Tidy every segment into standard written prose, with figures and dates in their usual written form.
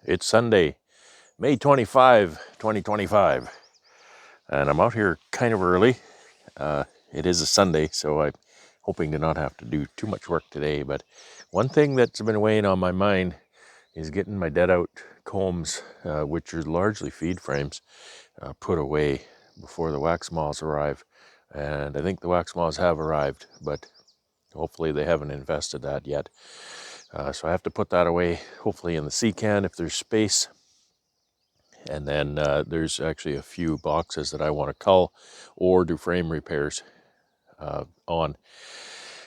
It's Sunday, May 25, 2025, and I'm out here kind of early. It is a Sunday, so I'm hoping to not have to do too much work today, but one thing that's been weighing on my mind is getting my dead out combs, which are largely feed frames, put away before the wax moths arrive. And I think the wax moths have arrived, but hopefully they haven't infested that yet. So I have to put that away, hopefully in the sea can if there's space. And then there's actually a few boxes that I want to cull or do frame repairs on.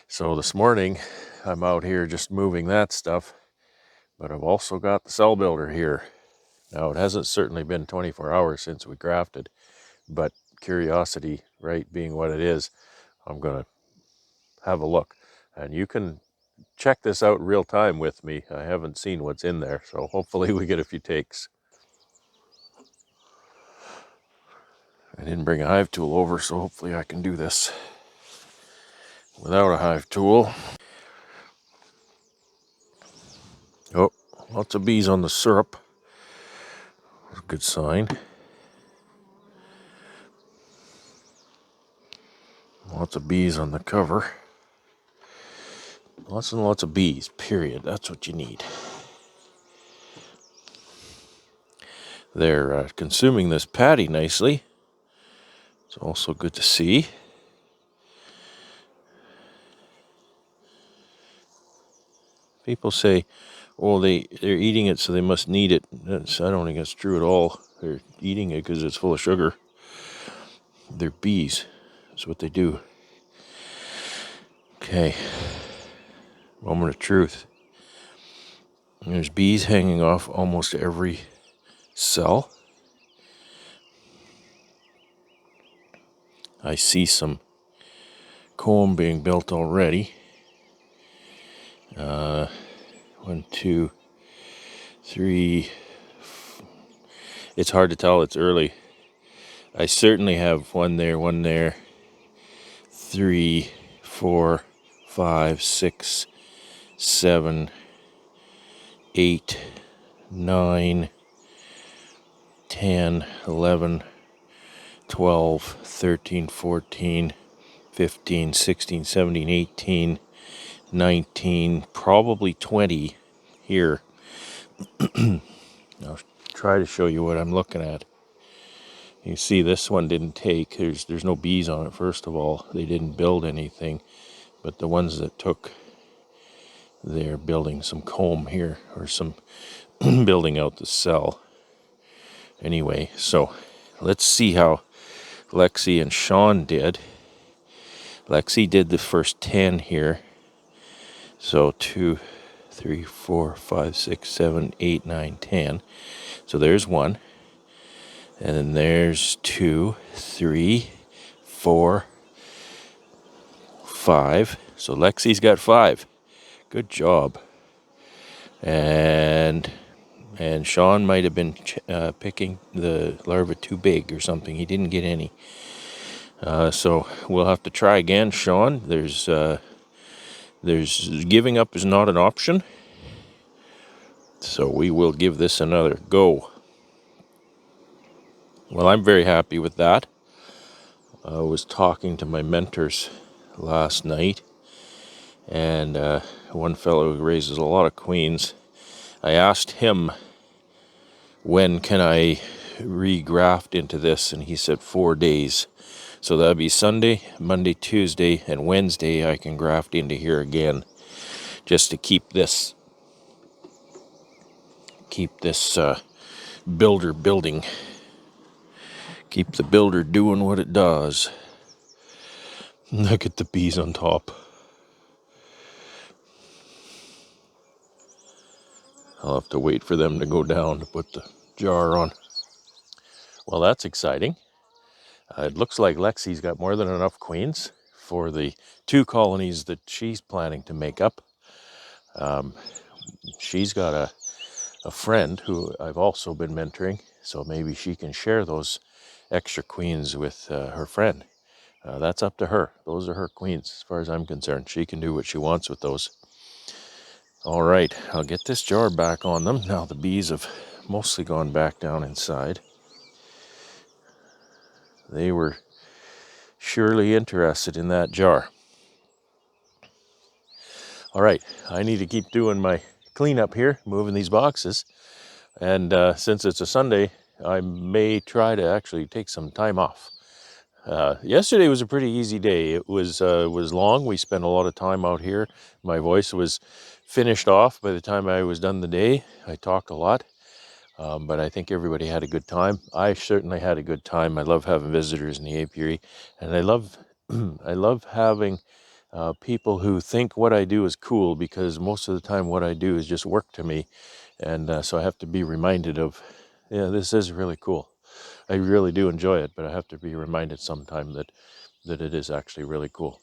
So this morning I'm out here just moving that stuff, but I've also got the cell builder here. Now it hasn't certainly been 24 hours since we grafted, but curiosity, right, being what it is, I'm going to have a look. And you can check this out real time with me. I haven't seen what's in there, so hopefully we get a few takes. I didn't bring a hive tool over, so hopefully I can do this without a hive tool. Oh, lots of bees on the syrup. That's a good sign. Lots of bees on the cover. Lots and lots of bees, period. That's what you need. They're consuming this patty nicely. It's also good to see. People say, oh, they're eating it, so they must need it. I don't think that's true at all. They're eating it because it's full of sugar. They're bees. That's what they do. Okay. Moment of truth. There's bees hanging off almost every cell. I see some comb being built already. 1, 2, 3. It's hard to tell, it's early. I certainly have one there, 3, 4, 5, 6, 7, 8, 9, 10, 11, 12, 13, 14, 15, 16, 17, 18, 19, probably 20 here. I'll try to show you what I'm looking at. You see this one didn't take, there's no bees on it first of all. They didn't build anything, but the ones that took, they're building some comb here, or some building out the cell. Anyway, so let's see how Lexi and Sean did. Lexi did the first 10 here. So 2, 3, 4, 5, 6, 7, 8, 9, 10. So there's one. And then there's 2, 3, 4, 5. So Lexi's got 5. Good job. And Sean might have been picking the larva too big or something. He didn't get any. So we'll have to try again, Sean. There's giving up is not an option. So we will give this another go. Well, I'm very happy with that. I was talking to my mentors last night, and one fellow who raises a lot of queens, I asked him, when can I regraft into this? And he said 4 days. So that'd be Sunday, Monday, Tuesday, and Wednesday I can graft into here again, just to keep this builder building. Keep the builder doing what it does. Look at the bees on top. I'll have to wait for them to go down to put the jar on. Well, that's exciting. It looks like Lexi's got more than enough queens for the 2 colonies that she's planning to make up. She's got a friend who I've also been mentoring, so maybe she can share those extra queens with her friend. That's up to her. Those are her queens as far as I'm concerned. She can do what she wants with those. All right, I'll get this jar back on them. Now the bees have mostly gone back down inside. They were surely interested in that jar. All right, I need to keep doing my cleanup here, moving these boxes. And since it's a Sunday, I may try to actually take some time off. Yesterday was a pretty easy day. It was long. We spent a lot of time out here. My voice was finished off by the time I was done the day. I talked a lot, but I think everybody had a good time. I certainly had a good time. I love having visitors in the apiary, and I love I love having people who think what I do is cool, because most of the time what I do is just work to me, and so I have to be reminded of, yeah, this is really cool. I really do enjoy it, but I have to be reminded sometime that it is actually really cool.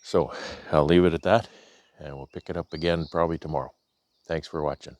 So I'll leave it at that, and we'll pick it up again probably tomorrow. Thanks for watching.